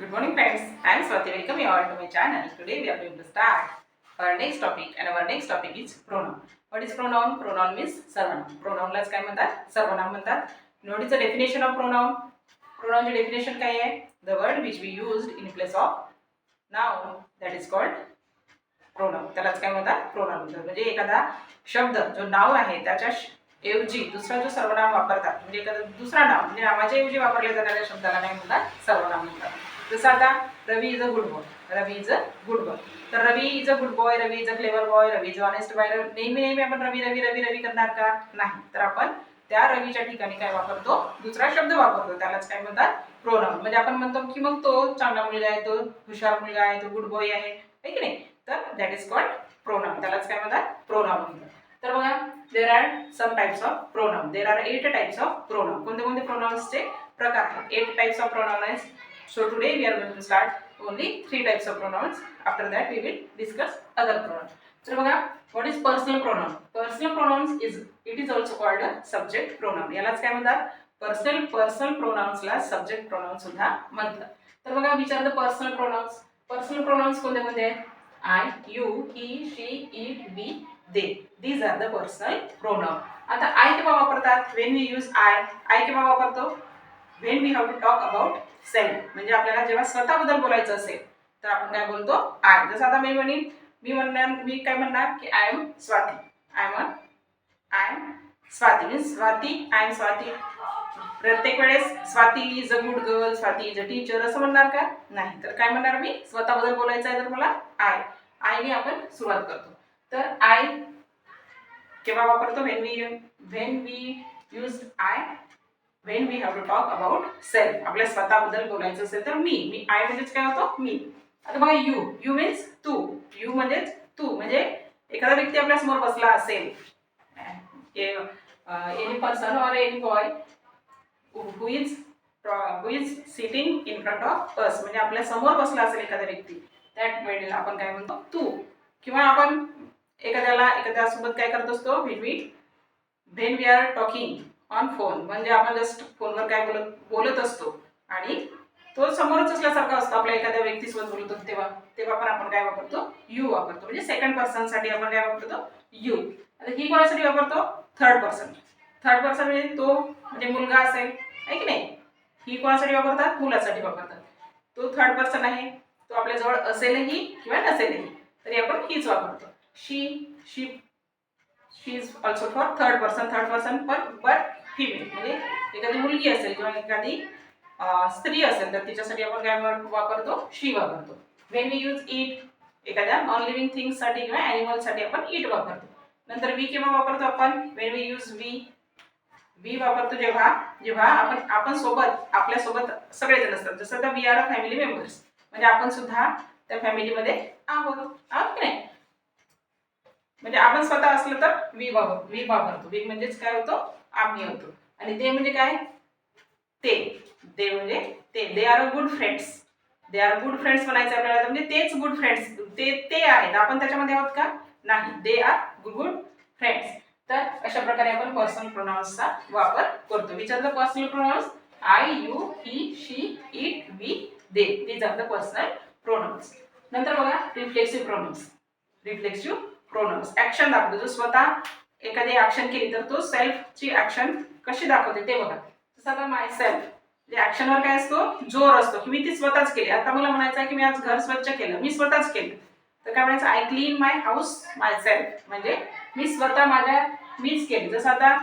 Good morning friends, I am Swati. Welcome you all to my channel. Today we are going to start our next topic and our next topic is pronoun. What is pronoun? Pronoun means सर्वनाम. Pronoun लाच काय म्हणतात? सर्वनाम म्हणतात. What is the definition of pronoun? Pronoun ची definition काय आहे? The word which we used in place of noun that is called pronoun. त्यालाच काय म्हणतात? pronoun म्हणतात. म्हणजे एखादा शब्द जो नाव आहे त्याच्या ऐवजी दुसरा जो सर्वनाम वापरतात म्हणजे एखादा दुसरा नाव म्हणजे नावाच्या ऐवजी वापरल्या जाणाऱ्या शब्दाला काय म्हणतात? सर्वनाम म्हणतात. जसं आता Ravi is a good boy. Ravi is a good boy. तर Ravi is a good boy, Ravi is a clever boy, Ravi is honest boy. नेहमी आपण रवी रवी रवी रवी करणार का? नाही. तर आपण त्या रवीच्या ठिकाणी काय वापरतो? दुसरा शब्द वापरतो. त्यालाच काय म्हणतात? प्रोनाउन. म्हणजे आपण म्हणतो की मग तो चांगला मुलगा आहे, तो हुशार मुलगा आहे, तो गुड बॉय आहे, की नाही? तर दॅट इज कॉल्ड प्रोनाउन. त्यालाच काय म्हणतात? प्रोनाउन म्हणतात. तर बघा, there are some types of pronoun. There are 8 types of pronoun. कोणते कोणते प्रोनाउन्सचे प्रकार आहेत? 8 टाइप्स ऑफ प्रोनाउन आहेत. So today we are going to start only 3 types of pronouns. After that we will discuss other pronouns. So बघा, what is personal pronoun? Personal pronouns is also called a subject pronoun. यालाच काय म्हणतात? personal pronouns ला subject pronoun सुद्धा म्हणतात. तर बघा, which are the personal pronouns? Personal pronouns कोणते कोणते आहेत? I, you, he, she, it, we, they. These are the personal pronoun. आता I केव्हा वापरतात? When we use I केव्हा वापरतो? When we have to talk about self. म्हणजे आपल्याला जेव्हा स्वतःबद्दल बोलायचं असेल तर आपण काय बोलतो? आय. जसं आता मी काय म्हणणार की I am Swati. I am Swati means Swati, I am Swati. प्रत्येक वेळेस Swati is a good girl, Swati is a teacher असं म्हणणार का? नाही. तर काय म्हणणार मी? स्वतःबद्दल बोलायचं आहे तर मला आयने आपण सुरुवात करतो. तर आय केव्हा वापरतो? When we use I when we have to talk about self. आपल्या स्वतःबद्दल बोलायचं असेल तर मी आय म्हणजेच काय होतो? मी. आता बघा, यू मीन्स तू. यू म्हणजेच तू. म्हणजे एखादा व्यक्ती आपल्या समोर बसला असेल, any person or any boy who is sitting in front of us. म्हणजे आपल्या समोर बसला असेल एखादा व्यक्ती, दॅट वेळेला आपण काय म्हणतो? तू. किंवा आपण एखाद्यासोबत काय करत असतो? When we are talking on phone. म्हणजे आपण जस्ट फोनवर काय बोलत असतो आणि तो समोरच असल्यासारखा असतो. आपल्या एखाद्या व्यक्तीसोबत बोलतो तेव्हा पण आपण काय वापरतो? यू वापरतो. म्हणजे सेकंड पर्सन साठी आपण काय वापरतो? यू. आता ही कोणासाठी वापरतो? Third person. थर्ड पर्सन म्हणजे तो म्हणजे मुलगा असेल, आहे की नाही? ही कोणासाठी वापरतात? मुलासाठी वापरतात. तो थर्ड पर्सन आहे, तो आपल्या जवळ असेलही किंवा नसेलही तरी आपण हीच वापरतो. She is also for third person but female. म्हणजे एखादी मुलगी असेल किंवा एखादी स्त्री असेल तर तिच्यासाठी आपण काय वापरतो? शी वापरतो. व्हेन वी यूज इट, एखाद्या नॉन लिव्हिंग थिंग्स साठी किंवा ॲनिमल साठी आपण इट वापरतो. नंतर वी केव्हा वापरतो आपण? व्हेन वी यूज वी वापरतो जेव्हा आपण सोबत आपल्यासोबत सगळेजण असतात. जसं आता we are a family members. म्हणजे आपण सुद्धा त्या फॅमिलीमध्ये आहोत की नाही? म्हणजे आपण स्वतः असलं तर वी वापरतो. वी म्हणजेच काय होतो? आम्ही होतो. आणि ते म्हणजे काय? ते म्हणजे they are a good friends. They are good friends म्हणायचं आपल्याला. म्हणजे तेच गुड फ्रेंड्स. ते आहेत. आपण त्याच्यामध्ये आहोत का? नाही. They are good friends. तर अशा प्रकारे आपण पर्सनल प्रोनाउन्सचा वापर करतो. Which are the personal pronouns? I, you, he, she, it, we, they. These are the personal pronouns. नंतर बघा, रिफ्लेक्सिव्ह प्रोनाउन्स. ऍक्शन दाखवतो. जो स्वतः एखादी ऍक्शन केली तर तो सेल्फची ऍक्शन कशी दाखवते ते बघा. जसं आता माय सेल्फ. ऍक्शनवर काय असतो? जोर असतो की मी ती स्वतःच केली. आता मला म्हणायचं आहे की मी आज घर स्वच्छ केलं, मी स्वतःच केलं. तर काय म्हणायचं? I clean my house my self. म्हणजे मी स्वतः मीच केली. जसं आता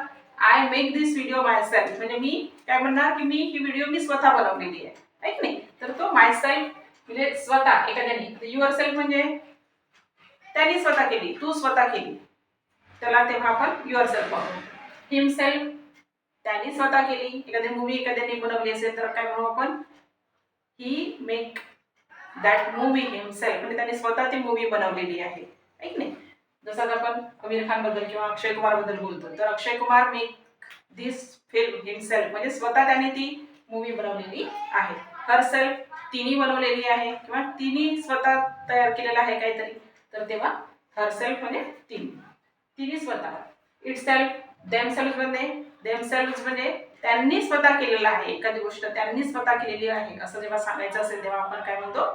I make this video my self. म्हणजे मी काय म्हणणार की ही व्हिडिओ मी स्वतः बनवलेली आहे की नाही? तर तो माय सेल्फ म्हणजे स्वतः एखाद्याने. युअर सेल्फ म्हणजे त्यांनी स्वतः केली, तू स्वतः केली, त्याला तेव्हा आपण युअर सेल्फ वापरू. हिमसेल्फ त्यांनी स्वतः केली. एखादी मूवी एखाद्याने बनवली असेल तर काय म्हणू आपण? ही मेक दॅट मूवी हिमसेल्फ. म्हणजे त्यांनी स्वतः ती मूवी बनवलेली आहे, की नाही? जसं आपण आमिर खान बद्दल किंवा अक्षय कुमार बद्दल बोलतो तर अक्षय कुमार मेक दिस फिल्म हिमसेल्फ. म्हणजे स्वतः त्याने ती मूवी बनवलेली आहे. हर सेल्फ तिने बनवलेली आहे किंवा तिने स्वतः तयार केलेला आहे काहीतरी. तर तेव्हा हर सेल्फ म्हणजे तिने स्वतः. इट सेल्फ, देमसेल्फ म्हणजे त्यांनी स्वतः केलेलं आहे, एखादी गोष्ट त्यांनी स्वतः केलेली आहे असं जेव्हा सांगायचं असेल तेव्हा आपण काय म्हणतो,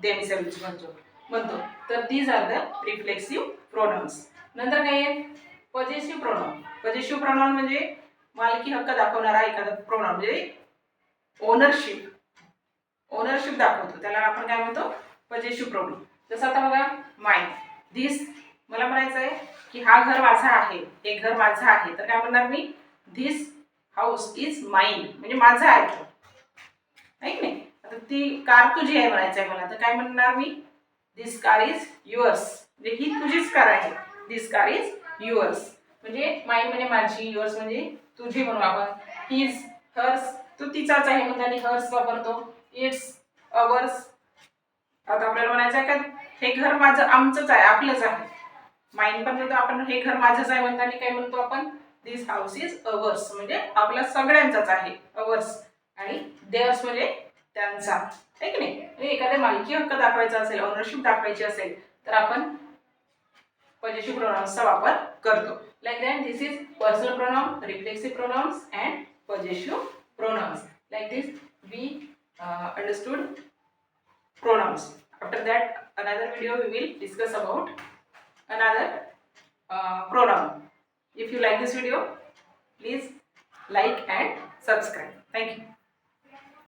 देमसेल्व्स म्हणतो. तर these are the reflexive pronounce. नंतर काय आहे, पजेसिव्ह प्रोनाउन. पजेसिव्ह प्रोनाउन म्हणजे मालकी हक्क दाखवणारा एखादा प्रोनाउन, म्हणजे ओनरशिप दाखवतो, त्याला आपण काय म्हणतो, पजेसिव्ह प्रोनाउन. जसं आता बघा, माय, धिस, मला म्हणायचं आहे की हा घर माझा आहे, हे घर माझं आहे, तर काय म्हणणार मी, धिस हाऊस इज माइन, म्हणजे माझं आहे, आहे की नाही. आता ती कार तुझी आहे म्हणायचं आहे मला, तर काय म्हणणार मी, धिस कार इज युअर्स, म्हणजे ही तुझीच कार आहे, धिस कार इज युअर्स. म्हणजे माइन म्हणजे माझी, युअर्स म्हणजे तुझी म्हणून आपण, हिज, हर्स, तो तिचाच आहे म्हणून हर्स वापरतो, इट्स, अवर्स. आता आपल्याला म्हणायचं आहे का हे घर माझं, आमचंच आहे, आपलंच आहे. माइन पण म्हणतो आपण, हे घर माझंच आहे म्हणताना काय म्हणतो आपण, दिस हाऊस इज अवर्स, म्हणजे आपल्या सगळ्यांचाच आहे, अवर्स. आणि देअर्स म्हणजे त्यांचा, आहे की नाही. एखाद्या मालकी हक्क दाखवायचा असेल, ओनरशिप दाखवायची असेल तर आपण पजेसिव्ह प्रोनाउन्सचा वापर करतो. Like that this is personal pronoun, reflexive pronouns and possessive pronouns. Like this we understood pronouns. After that, another video we will discuss about another pronoun. If you like this video, please like and subscribe. Thank you.